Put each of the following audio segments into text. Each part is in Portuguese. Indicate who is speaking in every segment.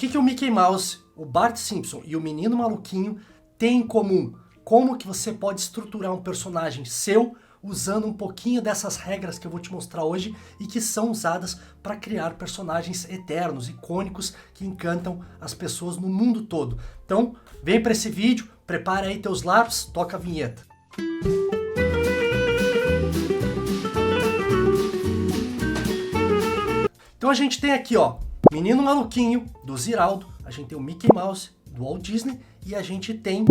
Speaker 1: que o Mickey Mouse, o Bart Simpson e o Menino Maluquinho têm em comum? Como que você pode estruturar um personagem seu usando um pouquinho dessas regras que eu vou te mostrar hoje e que são usadas para criar personagens eternos, icônicos, que encantam as pessoas no mundo todo. Então, vem para esse vídeo, prepara aí teus lápis, toca a vinheta. Então a gente tem aqui, ó, Menino Maluquinho, do Ziraldo, a gente tem o Mickey Mouse, do Walt Disney, e a gente tem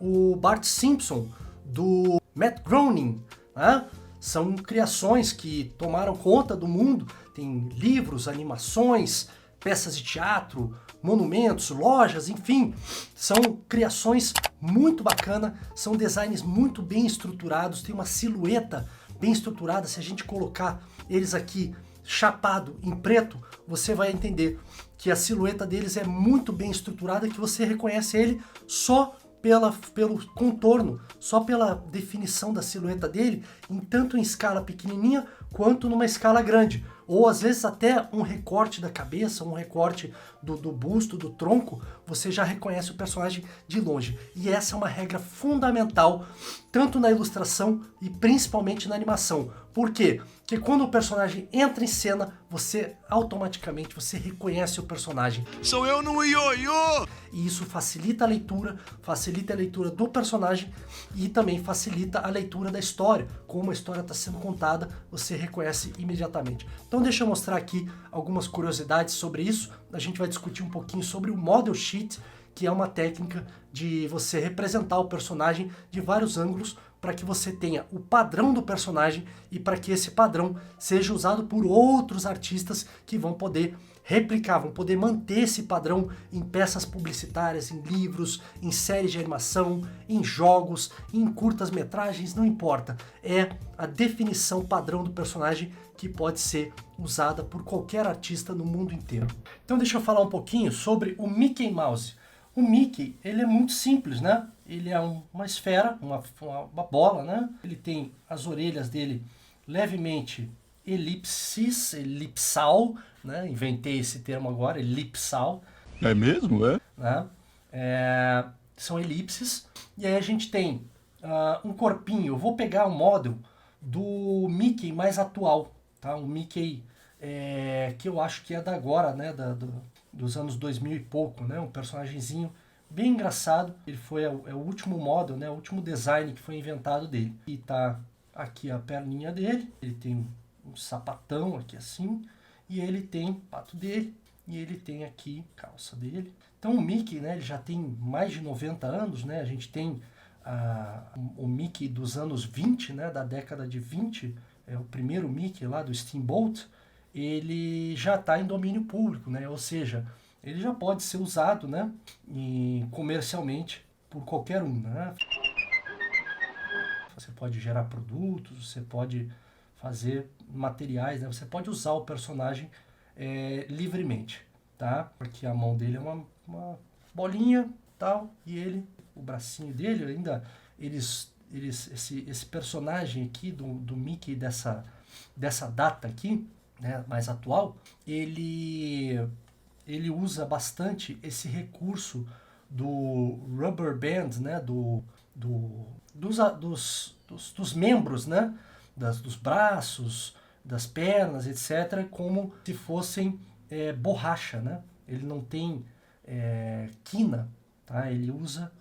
Speaker 1: o Bart Simpson, do Matt Groening, né? São criações que tomaram conta do mundo, tem livros, animações, peças de teatro, monumentos, lojas, enfim, são criações muito bacanas, são designs muito bem estruturados, tem uma silhueta bem estruturada. Se a gente colocar eles aqui chapado em preto, você vai entender que a silhueta deles é muito bem estruturada, que você reconhece ele só pelo contorno, só pela definição da silhueta dele, tanto em escala pequenininha quanto numa escala grande, ou às vezes até um recorte da cabeça, um recorte do busto, do tronco, você já reconhece o personagem de longe. E essa é uma regra fundamental, tanto na ilustração e principalmente na animação. Por quê? Porque quando o personagem entra em cena, você automaticamente reconhece o personagem.
Speaker 2: Sou eu no ioiô!
Speaker 1: E isso facilita a leitura do personagem e também facilita a leitura da história. Como a história está sendo contada, você reconhece imediatamente. Então deixa eu mostrar aqui algumas curiosidades sobre isso. A gente vai discutir um pouquinho sobre o Model Sheet, que é uma técnica de você representar o personagem de vários ângulos para que você tenha o padrão do personagem e para que esse padrão seja usado por outros artistas que vão poder replicar, vão poder manter esse padrão em peças publicitárias, em livros, em séries de animação, em jogos, em curtas-metragens, não importa. É a definição padrão do personagem que pode ser usada por qualquer artista no mundo inteiro. Então deixa eu falar um pouquinho sobre o Mickey Mouse. O Mickey, ele é muito simples, né? Ele é uma esfera, uma bola, né? Ele tem as orelhas dele levemente elipsal, né? Inventei esse termo agora, elipsal.
Speaker 2: É mesmo, é?
Speaker 1: Né? São elipses. E aí a gente tem um corpinho. Eu vou pegar o model do Mickey mais atual, tá? O Mickey que eu acho que é da agora, né? Dos anos 2000 e pouco, né? Um personagemzinho bem engraçado. Ele foi o último model, né? O último design que foi inventado dele. E tá aqui a perninha dele. Ele tem um sapatão aqui assim. E ele tem o pato dele. E ele tem aqui a calça dele. Então o Mickey, né? Ele já tem mais de 90 anos, né? A gente tem o Mickey dos anos 20, né? Da década de 20. É o primeiro Mickey lá do Steamboat. Ele já está em domínio público, né? Ou seja, ele já pode ser usado, né? Comercialmente por qualquer um, né? Você pode gerar produtos, você pode fazer materiais, né? Você pode usar o personagem livremente, tá? Porque a mão dele é uma bolinha, tal, e o bracinho dele ainda, esse personagem aqui do Mickey dessa data aqui, né, mais atual, ele usa bastante esse recurso do rubber band, né, dos membros, né, dos braços, das pernas, etc., como se fossem borracha, né? Ele não tem quina, tá? Ele usa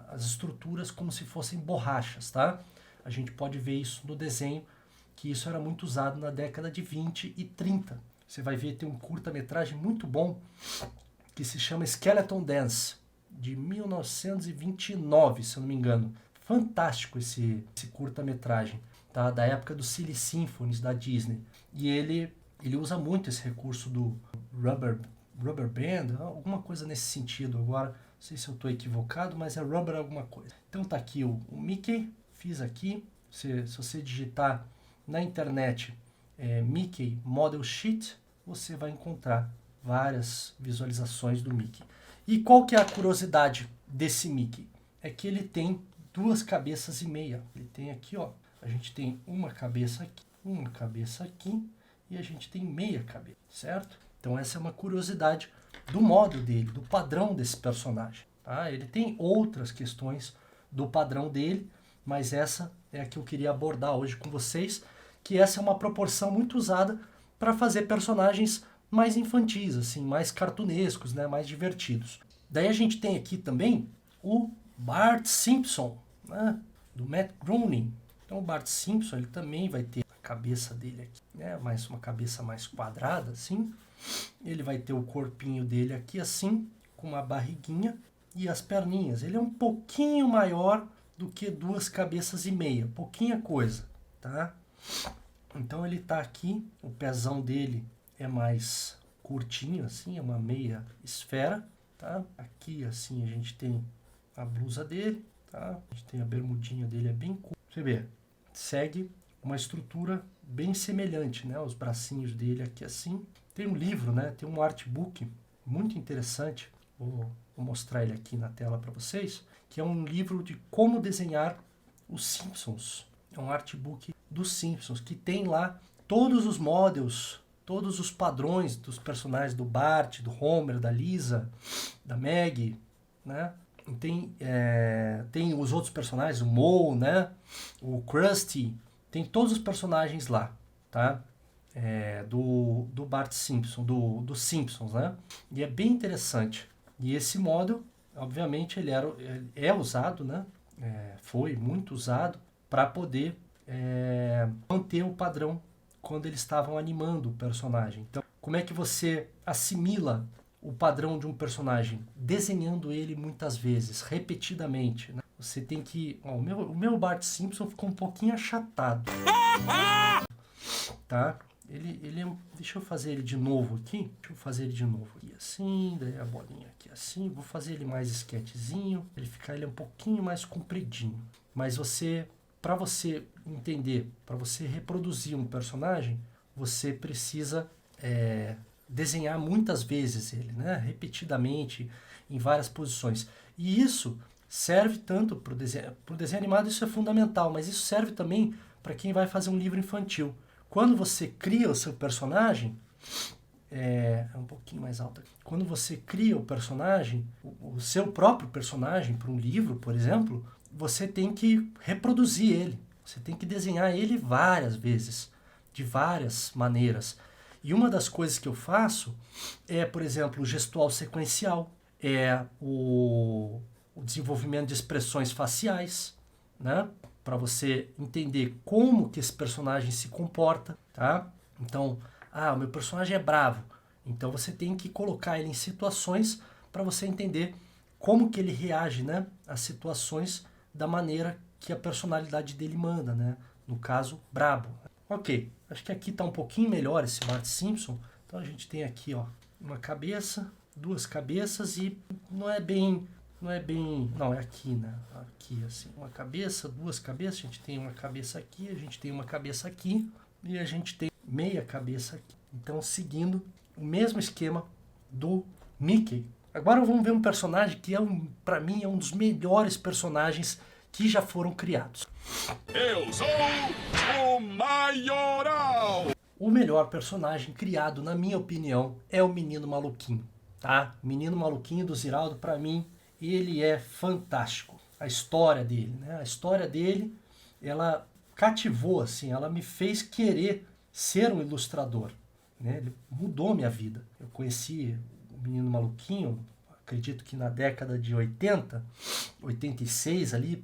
Speaker 1: as estruturas como se fossem borrachas, tá? A gente pode ver isso no desenho, que isso era muito usado na década de 20 e 30. Você vai ver, tem um curta-metragem muito bom que se chama Skeleton Dance, de 1929, se eu não me engano. Fantástico esse curta-metragem, tá? Da época do Silly Symphonies da Disney. E ele usa muito esse recurso do rubber band, alguma coisa nesse sentido. Agora, não sei se eu estou equivocado, mas é rubber alguma coisa. Então tá aqui o Mickey, fiz aqui. Se você digitar na internet Mickey Model Sheet, você vai encontrar várias visualizações do Mickey. E qual que é a curiosidade desse Mickey? É que ele tem 2 cabeças e meia. Ele tem aqui, ó, a gente tem uma cabeça aqui e a gente tem meia cabeça, certo? Então essa é uma curiosidade do model dele, do padrão desse personagem. Tá? Ele tem outras questões do padrão dele, mas essa é a que eu queria abordar hoje com vocês, que essa é uma proporção muito usada para fazer personagens mais infantis, assim, mais cartunescos, né, mais divertidos. Daí a gente tem aqui também o Bart Simpson, né, do Matt Groening. Então o Bart Simpson ele também vai ter a cabeça dele aqui, né, mais uma cabeça mais quadrada, assim. Ele vai ter o corpinho dele aqui assim, com uma barriguinha e as perninhas. Ele é um pouquinho maior do que 2 cabeças e meia, pouquinha coisa, tá? Então ele tá aqui, o pezão dele é mais curtinho assim, é uma meia esfera, tá? Aqui assim a gente tem a blusa dele, tá? A gente tem a bermudinha dele, é bem curta. Você vê, segue uma estrutura bem semelhante, né? Os bracinhos dele aqui assim. Tem um livro, né? Tem um artbook muito interessante, vou mostrar ele aqui na tela para vocês, que é um livro de como desenhar os Simpsons. É um artbook dos Simpsons, que tem lá todos os models, todos os padrões dos personagens do Bart, do Homer, da Lisa, da Maggie, né? Tem os outros personagens, o Moe, né? O Krusty, tem todos os personagens lá, tá? Do Bart Simpson, dos Simpsons, né? E é bem interessante. E esse model, obviamente, ele é usado, né? Foi muito usado para poder manter o padrão quando eles estavam animando o personagem. Então, como é que você assimila o padrão de um personagem? Desenhando ele muitas vezes, repetidamente, né? Você tem que... Ó, o meu Bart Simpson ficou um pouquinho achatado. Tá? Deixa eu fazer ele de novo aqui. Deixa eu fazer ele de novo aqui assim, daí a bolinha aqui assim. Vou fazer ele mais esquetezinho. Ele é um pouquinho mais compridinho. Mas para você entender, para você reproduzir um personagem, você precisa desenhar muitas vezes ele, né? Repetidamente, em várias posições. E isso serve tanto para o desenho animado, isso é fundamental, mas isso serve também para quem vai fazer um livro infantil. Quando você cria o seu personagem, é um pouquinho mais alto aqui. Quando você cria o personagem, o seu próprio personagem para um livro, por exemplo, você tem que reproduzir ele. Você tem que desenhar ele várias vezes, de várias maneiras. E uma das coisas que eu faço é, por exemplo, o gestual sequencial, o desenvolvimento de expressões faciais, né? Para você entender como que esse personagem se comporta, tá? Então, o meu personagem é bravo. Então você tem que colocar ele em situações para você entender como que ele reage, né, às situações da maneira que a personalidade dele manda, né? No caso, brabo. Ok, acho que aqui está um pouquinho melhor esse Bart Simpson. Então a gente tem aqui, ó, uma cabeça, 2 cabeças e não é aqui, né? Aqui, assim, uma cabeça, 2 cabeças, a gente tem uma cabeça aqui, a gente tem uma cabeça aqui e a gente tem meia cabeça aqui. Então, seguindo o mesmo esquema do Mickey. Agora vamos ver um personagem que para mim, é um dos melhores personagens que já foram criados.
Speaker 2: Eu sou o Maioral!
Speaker 1: O melhor personagem criado, na minha opinião, é o Menino Maluquinho, tá? O Menino Maluquinho do Ziraldo, para mim, ele é fantástico. A história dele, né? A história dele, ela cativou, assim, ela me fez querer ser um ilustrador, né? Ele mudou minha vida. Eu conheci o Menino Maluquinho, acredito que na década de 80, 86 ali,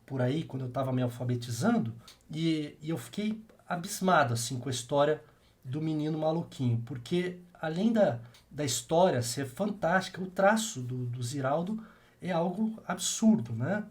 Speaker 1: por aí, quando eu estava me alfabetizando, e eu fiquei abismado, assim, com a história do Menino Maluquinho, porque além da história ser fantástica, o traço do Ziraldo é algo absurdo, né?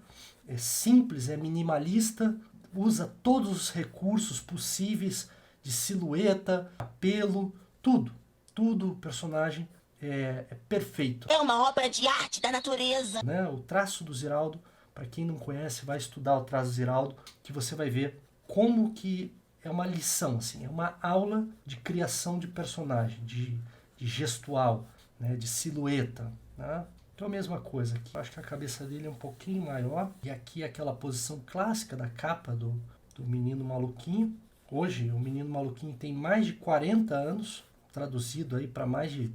Speaker 1: É simples, é minimalista, usa todos os recursos possíveis de silhueta, apelo, tudo. Tudo o personagem é perfeito.
Speaker 3: É uma obra de arte da natureza.
Speaker 1: Né? O traço do Ziraldo, para quem não conhece, vai estudar o traço do Ziraldo, que você vai ver como que é uma lição, assim, é uma aula de criação de personagem, de gestual, né? De silhueta, né? Então a mesma coisa aqui. Eu acho que a cabeça dele é um pouquinho maior. E aqui é aquela posição clássica da capa do Menino Maluquinho. Hoje o Menino Maluquinho tem mais de 40 anos, traduzido aí para mais de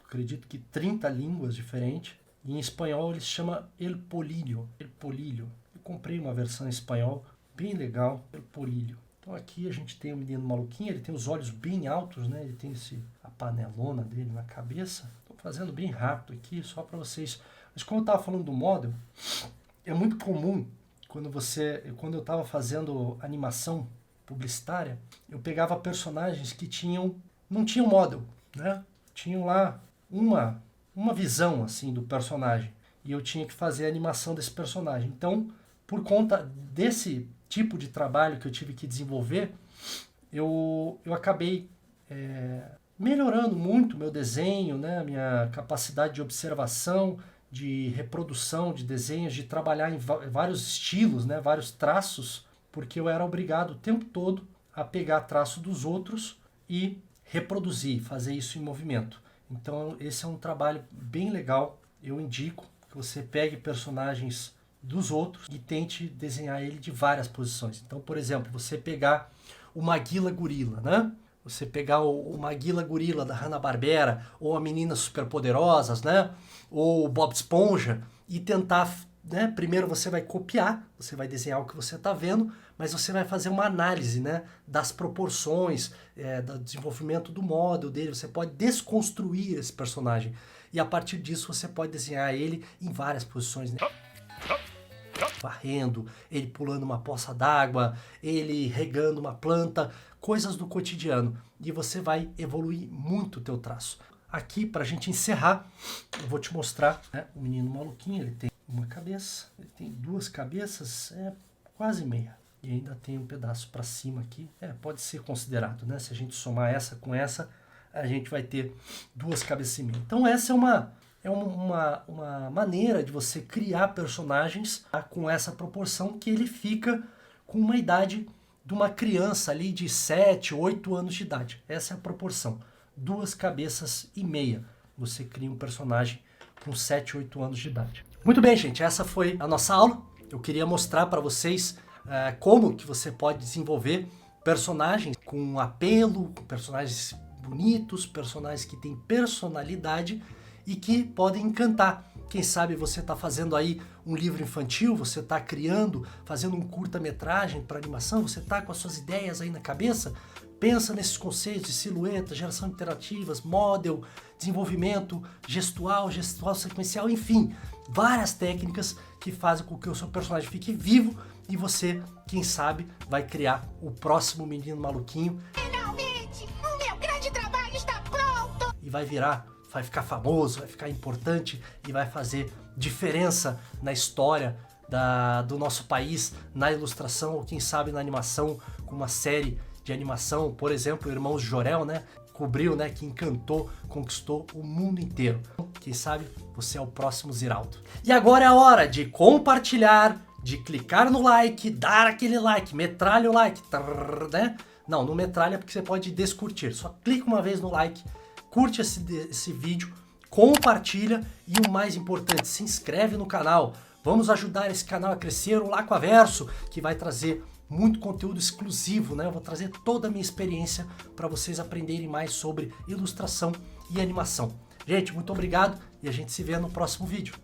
Speaker 1: acredito que 30 línguas diferentes. E em espanhol ele se chama El Polillo. El Polillo. Eu comprei uma versão em espanhol bem legal, El Polillo. Então aqui a gente tem o menino maluquinho, ele tem os olhos bem altos, né? Ele tem a panelona dele na cabeça. Estou fazendo bem rápido aqui, só para vocês. Mas como eu estava falando do model, é muito comum quando eu estava fazendo animação publicitária, eu pegava personagens que não tinham model, né? Tinham lá uma visão assim do personagem e eu tinha que fazer a animação desse personagem. Então, por conta desse tipo de trabalho que eu tive que desenvolver, eu acabei melhorando muito meu desenho, né? Minha capacidade de observação, de reprodução de desenhos, de trabalhar em vários estilos, né? Vários traços, porque eu era obrigado o tempo todo a pegar traço dos outros e reproduzir, fazer isso em movimento. Então esse é um trabalho bem legal, eu indico que você pegue personagens dos outros e tente desenhar ele de várias posições. Então, por exemplo, você pegar o Maguila Gorila, né? Você pegar o Maguila Gorila da Hanna-Barbera, ou a Meninas Superpoderosas, né? Ou o Bob Esponja, e tentar, né? Primeiro você vai copiar, você vai desenhar o que você está vendo, mas você vai fazer uma análise, né? Das proporções, do desenvolvimento do modelo dele, você pode desconstruir esse personagem, e a partir disso você pode desenhar ele em várias posições, né? Varrendo, ele pulando uma poça d'água, ele regando uma planta, coisas do cotidiano, e você vai evoluir muito o teu traço. Aqui, para a gente encerrar, eu vou te mostrar, né, o menino maluquinho. Ele tem uma cabeça, ele tem duas cabeças, quase meia, e ainda tem um pedaço para cima aqui, pode ser considerado, né? Se a gente somar essa com essa, a gente vai ter duas cabeças e meia. Então essa é uma maneira de você criar personagens, tá, com essa proporção, que ele fica com uma idade de uma criança ali de 7, 8 anos de idade. Essa é a proporção. 2 cabeças e meia. Você cria um personagem com 7, 8 anos de idade. Muito bem, gente. Essa foi a nossa aula. Eu queria mostrar para vocês como que você pode desenvolver personagens com apelo, personagens bonitos, personagens que têm personalidade e que podem encantar. Quem sabe você está fazendo aí um livro infantil, você está fazendo um curta-metragem para animação, você está com as suas ideias aí na cabeça, pensa nesses conceitos de silhueta, geração de interativas, model, desenvolvimento gestual sequencial, enfim, várias técnicas que fazem com que o seu personagem fique vivo e você, quem sabe, vai criar o próximo menino maluquinho.
Speaker 3: Finalmente, o meu grande trabalho está pronto!
Speaker 1: E vai ficar famoso, vai ficar importante e vai fazer diferença na história do nosso país, na ilustração ou quem sabe na animação, com uma série de animação, por exemplo, Irmãos Jorel, né? Cobriu, né? Que encantou, conquistou o mundo inteiro. Quem sabe você é o próximo Ziraldo. E agora é a hora de compartilhar, de clicar no like, dar aquele like, metralha o like, né? Não metralha porque você pode descurtir, só clica uma vez no like, curte esse vídeo, compartilha e o mais importante, se inscreve no canal. Vamos ajudar esse canal a crescer, o Lacoaverso, que vai trazer muito conteúdo exclusivo, né? Eu vou trazer toda a minha experiência para vocês aprenderem mais sobre ilustração e animação. Gente, muito obrigado e a gente se vê no próximo vídeo.